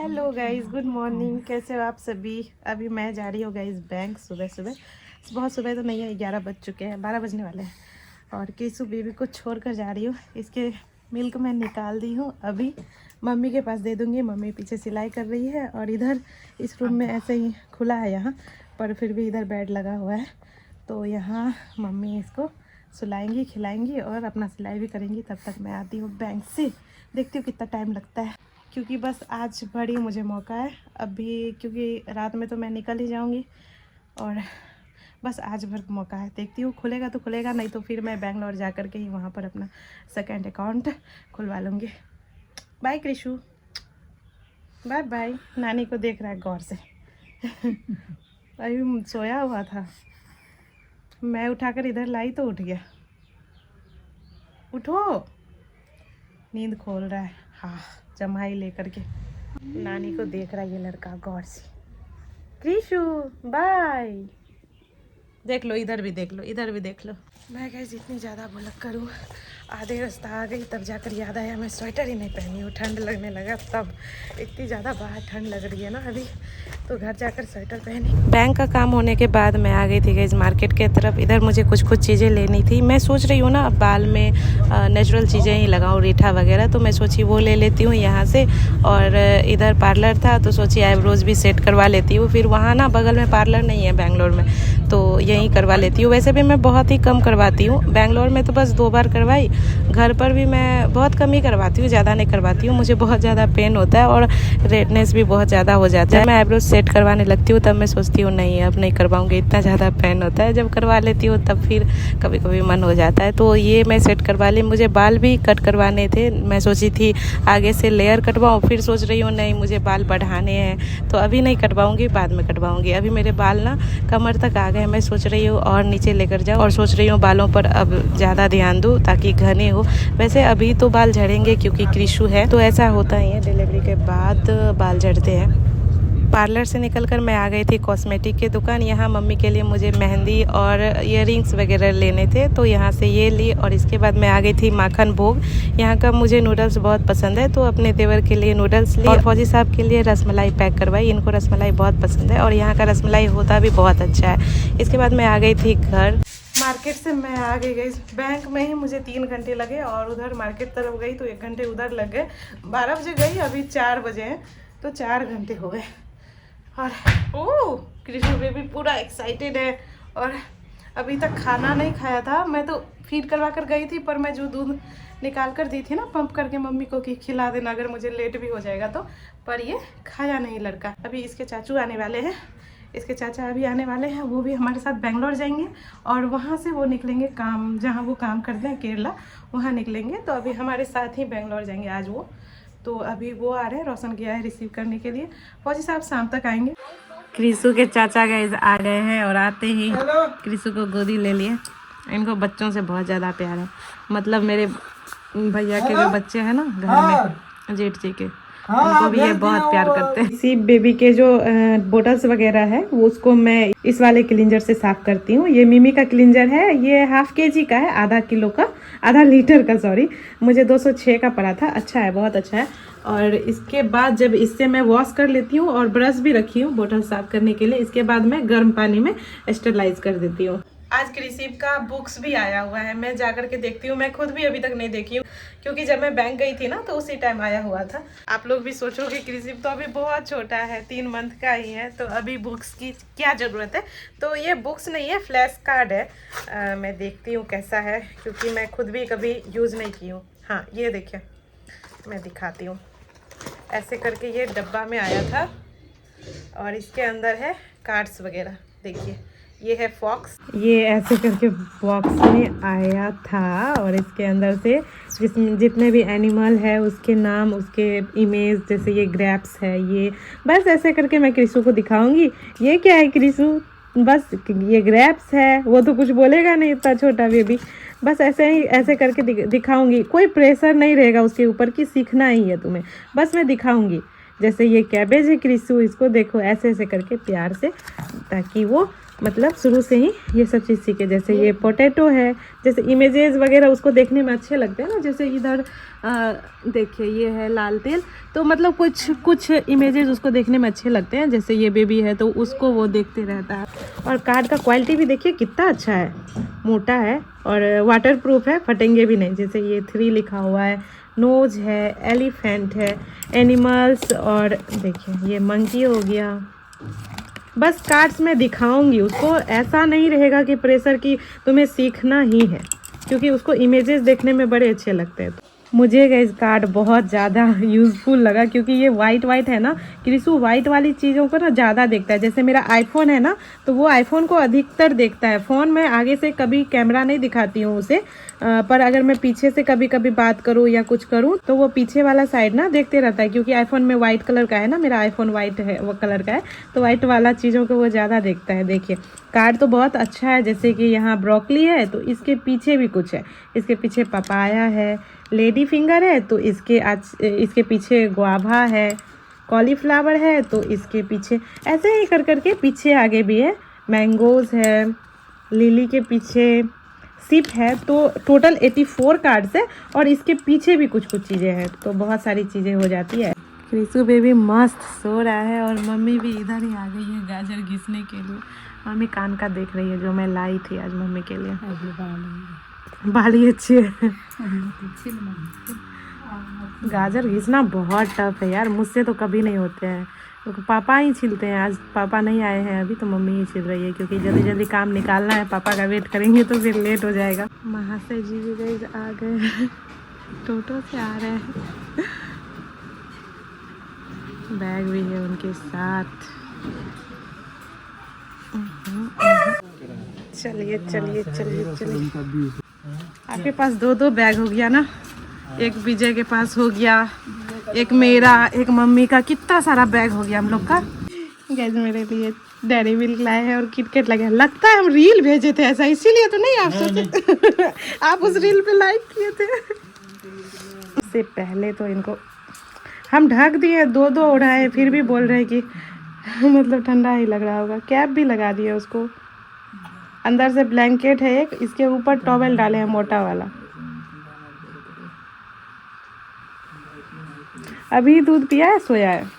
Hello guys, good morning. कैसे हो आप सभी? अभी मैं जा रही हूँ गाइस बैंक। सुबह सुबह, बहुत सुबह तो नहीं है, 11 बज चुके हैं, 12 बजने वाले हैं। और किसू बेबी को छोड़ कर जा रही हूँ। इसके मिल्क मैं निकाल दी हूँ, अभी मम्मी के पास दे दूँगी। मम्मी पीछे सिलाई कर रही है और इधर इस रूम में ऐसे ही खुला है यहाँ पर, फिर भी इधर बेड लगा हुआ है। तो यहाँ मम्मी इसको सुलाएंगी, खिलाएंगी और अपना सिलाई भी करेंगी। तब तक मैं आती हूँ बैंक से, देखती हूँ कितना टाइम लगता है, क्योंकि बस आज बड़ी मुझे मौका है अभी, क्योंकि रात में तो मैं निकल ही जाऊंगी और बस आज भर मौका है। देखती हूँ, खुलेगा तो खुलेगा, नहीं तो फिर मैं बेंगलोर जा कर के ही वहाँ पर अपना सेकंड अकाउंट खुलवा लूँगी। Bye Krishu, bye bye. नानी को देख रहा है गौर से। अभी सोया हुआ था, मैं उठाकर इधर लाई तो उठ गया। उठो, नींद खोल रहा है। हाँ, जमाई लेकर के नानी को देख रहा है ये लड़का गौर से। कृषु बाय। देख लो, इधर भी देख लो, इधर भी देख लो। मैं गाइस जितनी ज़्यादा भुलक करूँ, आधे रास्ता आ गई तब जाकर याद आया मैं स्वेटर ही नहीं पहनी हूँ। ठंड लगने लगा तब, इतनी ज़्यादा बाहर ठंड लग रही है ना अभी, तो घर जाकर स्वेटर पहनी। बैंक का काम होने के बाद मैं आ गई थी गाइस मार्केट के तरफ। इधर मुझे कुछ चीज़ें लेनी थी। मैं सोच रही हूँ ना बाल में नेचुरल चीज़ें ही लगाऊँ, रीठा वगैरह, तो मैं सोची वो ले लेती हूँ यहाँ से। और इधर पार्लर था तो सोची आईब्रोज भी सेट करवा लेती हूँ। फिर वहाँ ना बगल में पार्लर नहीं है बेंगलोर में, तो यहीं करवा लेती हूँ। वैसे भी मैं बहुत ही कम करवाती हूँ, बेंगलोर में तो बस 2 बार करवाई। घर पर भी मैं बहुत कम ही करवाती हूँ, ज़्यादा नहीं करवाती हूँ। मुझे बहुत ज़्यादा पेन होता है और रेडनेस भी बहुत ज़्यादा हो जाता है। मैं आईब्रोज सेट करवाने लगती हूँ तब मैं सोचती हूँ नहीं अब नहीं करवाऊँगी, इतना ज़्यादा पेन होता है। जब करवा लेती हूँ तब फिर कभी कभी मन हो जाता है। तो ये मैं सेट करवा ली। मुझे बाल भी कट करवाने थे, मैं सोची थी आगे से लेयर कटवाऊँ, फिर सोच रही हूँ नहीं मुझे बाल बढ़ाने हैं तो अभी नहीं कटवाऊँगी, बाद में कटवाऊँगी। अभी मेरे बाल ना कमर तक आ गए, मैं सोच रही हूँ और नीचे लेकर जाऊँ, और सोच रही हूँ बालों पर अब ज़्यादा ध्यान दूँ ताकि घने हो। वैसे अभी तो बाल झड़ेंगे क्योंकि कृषु है, तो ऐसा होता ही है, डिलीवरी के बाद बाल झड़ते हैं। पार्लर से निकलकर मैं आ गई थी कॉस्मेटिक की दुकान। यहाँ मम्मी के लिए मुझे मेहंदी और इयररिंग्स वगैरह लेने थे, तो यहाँ से ये ली। और इसके बाद मैं आ गई थी माखन भोग। यहाँ का मुझे नूडल्स बहुत पसंद है, तो अपने देवर के लिए नूडल्स ली और फौजी साहब के लिए रसमलाई पैक करवाई। इनको रसमलाई बहुत पसंद है और यहाँ का रसमलाई होता भी बहुत अच्छा है। इसके बाद मैं आ गई थी घर। मार्केट से मैं आ गई बैंक में ही मुझे 3 घंटे लगे और उधर मार्केट तरफ गई तो 1 घंटे उधर लग गए। 12 बजे गई, अभी 4 बजे हैं, तो 4 घंटे हो गए। और ओह, कृष्ण बेबी पूरा एक्साइटेड है और अभी तक खाना नहीं खाया था। मैं तो फीड करवा कर गई थी, पर मैं जो दूध निकाल कर दी थी ना पंप करके मम्मी को कि खिला देना अगर मुझे लेट भी हो जाएगा तो, पर ये खाया नहीं लड़का। अभी इसके चाचू आने वाले हैं, इसके चाचा अभी आने वाले हैं, वो भी हमारे साथ बेंगलोर जाएंगे और वहाँ से वो निकलेंगे काम, जहाँ वो काम करते हैं केरला, वहाँ निकलेंगे। तो अभी हमारे साथ ही बेंगलोर जाएंगे आज वो। तो अभी वो आ रहे हैं, रोशन गया है रिसीव करने के लिए। फौजी साहब शाम तक आएंगे। कृषु के चाचा गाइस आ गए हैं और आते ही कृषु को गोदी ले लिए। इनको बच्चों से बहुत ज़्यादा प्यार है, मतलब मेरे भैया के जो बच्चे हैं ना घर में, जेठ जी के, उनको भी ये बहुत प्यार करते हैं। इसी बेबी के जो बोटल्स वगैरह है वो उसको मैं इस वाले क्लींजर से साफ करती हूँ। ये मिमी का क्लींजर है, ये ½ kg का है, आधा किलो का, आधा लीटर का, सॉरी, मुझे 206 का पड़ा था। अच्छा है, बहुत अच्छा है। और इसके बाद जब इससे मैं वॉश कर लेती हूँ और ब्रश भी रखी हूँ बोतल साफ करने के लिए, इसके बाद मैं गर्म पानी में स्टरलाइज कर देती हूँ। आज कृषि का बुक्स भी आया हुआ है, मैं जा करके देखती हूँ। मैं खुद भी अभी तक नहीं देखी हूँ क्योंकि जब मैं बैंक गई थी ना तो उसी टाइम आया हुआ था। आप लोग भी सोचोगे कृषि तो अभी बहुत छोटा है, 3 मंथ का ही है, तो अभी बुक्स की क्या ज़रूरत है। तो ये बुक्स नहीं है, फ्लैश कार्ड है। मैं देखती हूँ कैसा है, क्योंकि मैं खुद भी कभी यूज़ नहीं की हूँ। हाँ, ये देखिए, मैं दिखाती हूँ। ऐसे करके ये डब्बा में आया था और इसके अंदर है कार्ड्स वगैरह। देखिए, ये है फॉक्स, ये ऐसे करके बॉक्स में आया था और इसके अंदर से जितने भी एनिमल है उसके नाम, उसके इमेज, जैसे ये ग्रैप्स है, ये बस ऐसे करके मैं कृषु को दिखाऊंगी। ये क्या है कृषु? बस ये ग्रैप्स है, वो तो कुछ बोलेगा नहीं, इतना छोटा बेबी। बस ऐसे ही ऐसे करके दिखाऊंगी, कोई प्रेशर नहीं रहेगा उसके ऊपर कि सीखना ही है तुम्हें, बस मैं दिखाऊंगी। जैसे ये कैबेज है कृषु, इसको देखो ऐसे ऐसे करके प्यार से, ताकि वो मतलब शुरू से ही ये सब चीज़ सीखे। जैसे ये पोटैटो है, जैसे इमेजेस वगैरह उसको देखने में अच्छे लगते हैं ना। जैसे इधर देखिए ये है लाल तेल, तो मतलब कुछ इमेजेस उसको देखने में अच्छे लगते हैं। जैसे ये बेबी है तो उसको वो देखते रहता है। और कार्ड का क्वालिटी भी देखिए कितना अच्छा है, मोटा है और वाटर प्रूफ है, फटेंगे भी नहीं। जैसे ये 3 लिखा हुआ है, नोज है, एलिफेंट है, एनिमल्स, और देखिए ये मंकी हो गया। बस कार्ड्स में दिखाऊंगी उसको, ऐसा नहीं रहेगा कि प्रेशर की तुम्हें सीखना ही है, क्योंकि उसको इमेजेस देखने में बड़े अच्छे लगते हैं। मुझे गाइस कार्ड बहुत ज़्यादा यूज़फुल लगा, क्योंकि ये वाइट है ना, क्रिशु वाइट वाली चीज़ों को ना ज़्यादा देखता है। जैसे मेरा आईफोन है ना, तो वो आईफोन को अधिकतर देखता है। फ़ोन में आगे से कभी कैमरा नहीं दिखाती हूँ उसे, पर अगर मैं पीछे से कभी कभी बात करूँ या कुछ करूँ तो वो पीछे वाला साइड ना देखते रहता है, क्योंकि आईफोन में वाइट कलर का है ना, मेरा आईफोन वाइट है, वो कलर का है, तो वाइट वाला चीज़ों को वो ज़्यादा देखता है। देखिए कार्ड तो बहुत अच्छा है। जैसे कि यहाँ ब्रोकली है तो इसके पीछे भी कुछ है, इसके पीछे पपाया है, लेडी फिंगर है तो इसके पीछे गुआवा है, कॉलीफ्लावर है तो इसके पीछे, ऐसे ही कर करके पीछे आगे भी है, मैंगोज़ है, लिली के पीछे सिप है। तो टोटल 84 कार्ड्स है और इसके पीछे भी कुछ चीज़ें हैं, तो बहुत सारी चीज़ें हो जाती है। क्रिशु बेबी मस्त सो रहा है और मम्मी भी इधर ही आ गई है गाजर घिसने के लिए। मम्मी कान का देख रही है जो मैं लाई थी आज मम्मी के लिए। बाली अच्छी है। गाजर घिसना बहुत टफ है यार, मुझसे तो कभी नहीं होते हैं, तो पापा ही छिलते हैं। आज पापा नहीं आए हैं अभी, तो मम्मी ही छिल रही है, क्योंकि जल्दी जल्दी काम निकालना है। पापा का वेट करेंगे तो फिर लेट हो जाएगा। महाशय जी भी गए आ गए, टोटो से आ रहे हैं, बैग भी है उनके साथ। चलिए चलिए चलिए चलिए। आपके पास 2 बैग हो गया ना, एक विजय के पास हो गया, एक मेरा, एक मम्मी का, कितना सारा बैग हो गया हम लोग का। गैस मेरे लिए डेयरी मिल्क लाए हैं और किटकेट लगे हैं। लगता है हम रील भेजे थे ऐसा, इसीलिए तो नहीं आप सोचे आप उस रील पे लाइक किए थे। इससे पहले तो इनको हम ढक दिए, 2 उड़ाए, फिर भी बोल रहे कि मतलब ठंडा ही लग रहा होगा। कैप भी लगा दिए उसको, अंदर से ब्लैंकेट है एक, इसके ऊपर टॉवेल डाले हैं मोटा वाला। अभी दूध पिया है, सोया है।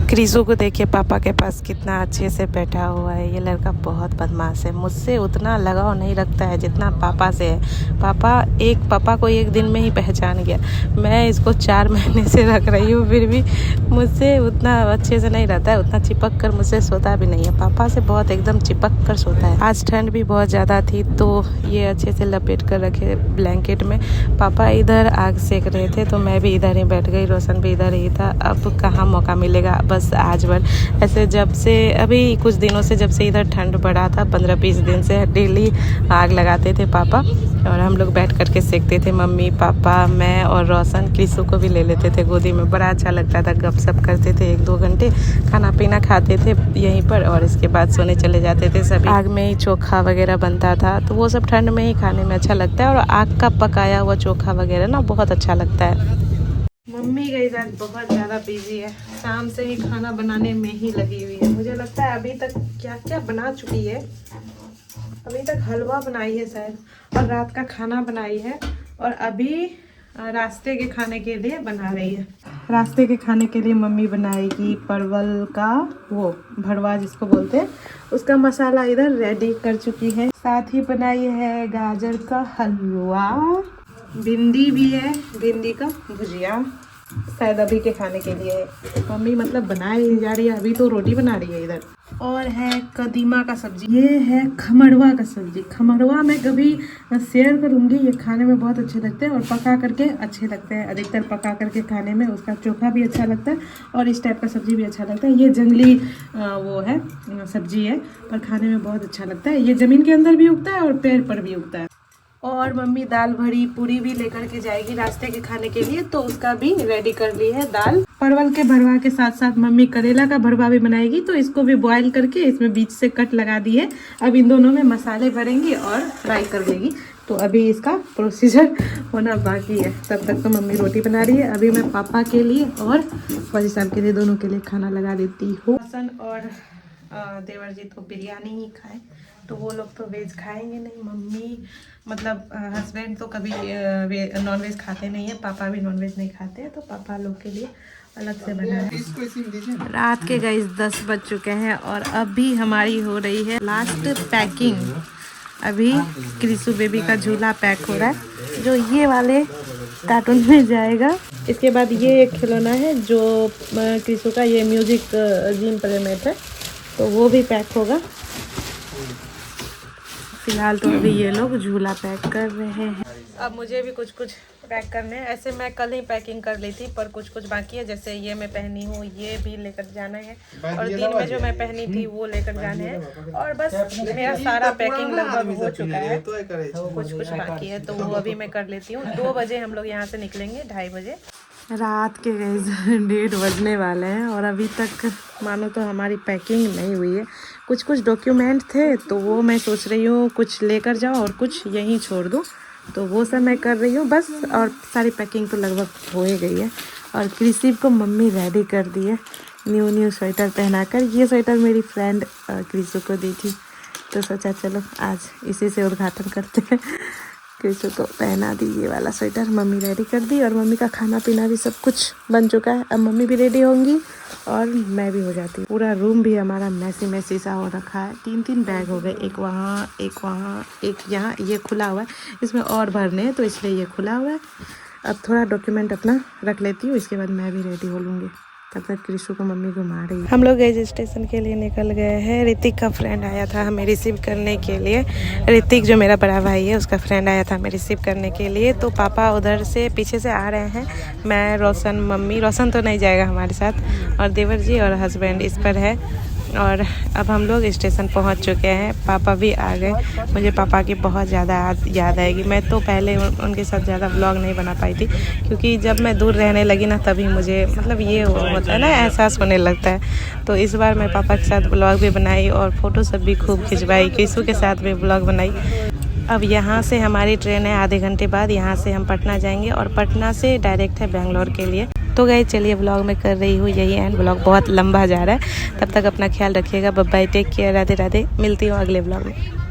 क्रिशु को देखिए पापा के पास कितना अच्छे से बैठा हुआ है। ये लड़का बहुत बदमाश है, मुझसे उतना लगाव नहीं रखता है जितना पापा से है। पापा को एक दिन में ही पहचान गया। मैं इसको 4 महीने से रख रही हूँ, फिर भी मुझसे उतना अच्छे से नहीं रहता है, उतना चिपक कर मुझसे सोता भी नहीं है। पापा से बहुत एकदम चिपक कर सोता है। आज ठंड भी बहुत ज़्यादा थी तो ये अच्छे से लपेट कर रखे ब्लैंकेट में। पापा इधर आग सेक रहे थे तो मैं भी इधर ही बैठ गई, रोशन भी इधर ही था। अब कहाँ मौका मिलेगा, बस आज भर ऐसे। जब से अभी कुछ दिनों से, जब से इधर ठंड बढ़ा था, 15-20 दिन से डेली आग लगाते थे पापा और हम लोग बैठ करके सेकते थे। मम्मी, पापा, मैं और रोशन। क्रिशु को भी ले लेते थे गोदी में, बड़ा अच्छा लगता था। गपशप करते थे 1-2 घंटे, खाना पीना खाते थे यहीं पर और इसके बाद सोने चले जाते थे। सभी आग में ही चोखा वगैरह बनता था, तो वो सब ठंड में ही खाने में अच्छा लगता है। और आग का पकाया हुआ चोखा वगैरह ना बहुत अच्छा लगता है। मम्मी गई आज बहुत ज़्यादा बिजी है, शाम से ही खाना बनाने में ही लगी हुई है। मुझे लगता है अभी तक क्या क्या बना चुकी है। अभी तक हलवा बनाई है शायद, और रात का खाना बनाई है, और अभी रास्ते के खाने के लिए बना रही है। रास्ते के खाने के लिए मम्मी बनाएगी परवल का वो भरवा जिसको बोलते हैं, उसका मसाला इधर रेडी कर चुकी है। साथ ही बनाई है गाजर का हलवा, भिंडी भी है, भिंडी का भुजिया, शायद अभी के खाने के लिए है। मम्मी मतलब बनाए जा रही है, अभी तो रोटी बना रही है इधर। और है कदीमा का सब्जी, ये है खमड़वा का सब्जी। खमड़वा मैं कभी शेयर करूँगी, ये खाने में बहुत अच्छे लगते हैं और पका करके अच्छे लगते हैं। अधिकतर पका करके खाने में उसका चोखा भी अच्छा लगता है और इस टाइप का सब्जी भी अच्छा लगता है। ये जंगली वो है सब्जी है, पर खाने में बहुत अच्छा लगता है। ये ज़मीन के अंदर भी उगता है और पेड़ पर भी उगता है। और मम्मी दाल भरी पूरी भी लेकर के जाएगी रास्ते के खाने के लिए, तो उसका भी रेडी कर ली है दाल। परवल के भरवा के साथ साथ मम्मी करेला का भरवा भी बनाएगी, तो इसको भी बॉईल करके इसमें बीच से कट लगा दी है। अब इन दोनों में मसाले भरेंगी और फ्राई कर देगी, तो अभी इसका प्रोसीजर होना बाकी है। तब तक तो मम्मी रोटी बना रही है। अभी मैं पापा के लिए और फौजी साहब के लिए, दोनों के लिए खाना लगा देती हूँ। और देवर जी तो बिरयानी ही खाए, तो वो लोग तो वेज खाएंगे नहीं। मम्मी मतलब हस्बैंड तो कभी नॉन वेज खाते नहीं है, पापा भी नॉन वेज नहीं खाते हैं, तो पापा लोग के लिए अलग से बना है। रात के गाइस 10 बज चुके हैं और अभी हमारी हो रही है लास्ट पैकिंग। अभी क्रिसु बेबी का झूला पैक हो रहा है, जो ये वाले कार्टून में जाएगा। इसके बाद ये एक खिलौना है जो क्रिसु का, ये म्यूजिक जिम प्लेमेट है, तो वो भी पैक होगा। फिलहाल तो अभी ये लोग झूला पैक कर रहे हैं। अब मुझे भी कुछ कुछ पैक करने हैं। ऐसे मैं कल ही पैकिंग कर ली थी, पर कुछ कुछ बाकी है। जैसे ये मैं पहनी हूँ, ये भी लेकर जाना है, और दिन में जो मैं पहनी थी वो लेकर जाने हैं। और बस मेरा सारा पैकिंग लगभग हो चुका है, कुछ कुछ बाकी है, तो वो अभी मैं कर लेती हूँ। 2 बजे हम लोग यहाँ से निकलेंगे, 2:30 बजे। रात के 1:30 बजने वाले हैं और अभी तक मानो तो हमारी पैकिंग नहीं हुई है। कुछ कुछ डॉक्यूमेंट थे, तो वो मैं सोच रही हूँ कुछ लेकर जाऊँ और कुछ यहीं छोड़ दूँ, तो वो सब मैं कर रही हूँ बस। और सारी पैकिंग तो लगभग हो ही गई है। और क्रिसिव को मम्मी रेडी कर दी है न्यू स्वेटर पहनाकर। ये स्वेटर मेरी फ्रेंड क्रिसु को दी थी, तो सोचा चलो आज इसी से उद्घाटन करते हैं। क्रिसु को पहना दी ये वाला स्वेटर, मम्मी रेडी कर दी। और मम्मी का खाना पीना भी सब कुछ बन चुका है। अब मम्मी भी रेडी होंगी और मैं भी हो जाती हूँ। पूरा रूम भी हमारा मैसी सा हो रखा है। 3 बैग हो गए, एक वहाँ, एक यहाँ। ये खुला हुआ है, इसमें और भरने हैं, तो इसलिए ये खुला हुआ है। अब थोड़ा डॉक्यूमेंट अपना रख लेती हूँ, इसके बाद मैं भी रेडी हो लूँगी। तब तक क्रिसु को मम्मी घुमा रही है। हम लोग गए स्टेशन के लिए निकल गए हैं। ऋतिक का फ्रेंड आया था हमें रिसीव करने के लिए। ऋतिक जो मेरा बड़ा भाई है, उसका फ्रेंड आया था हमें रिसीव करने के लिए। तो पापा उधर से पीछे से आ रहे हैं। मैं, रोशन, मम्मी, रोशन तो नहीं जाएगा हमारे साथ, और देवर जी और हस्बैंड इस पर है। और अब हम लोग स्टेशन पहुंच चुके हैं। पापा भी आ गए। मुझे पापा की बहुत ज़्यादा याद आएगी। मैं तो पहले उनके साथ ज़्यादा व्लॉग नहीं बना पाई थी, क्योंकि जब मैं दूर रहने लगी ना, तभी मुझे मतलब ये होता है ना, एहसास होने लगता है। तो इस बार मैं पापा के साथ व्लॉग भी बनाई और फ़ोटो सब भी खूब खिंचवाई। क्रिसु के साथ भी व्लॉग बनाई। अब यहाँ से हमारी ट्रेन है, आधे घंटे बाद यहाँ से हम पटना जाएंगे, और पटना से डायरेक्ट है बेंगलोर के लिए। तो गाइस चलिए, व्लॉग में कर रही हूँ यही एंड। व्लॉग बहुत लंबा जा रहा है, तब तक अपना ख्याल रखिएगा। Bye bye, take care, Radhe Radhe. मिलती हूँ अगले व्लॉग में।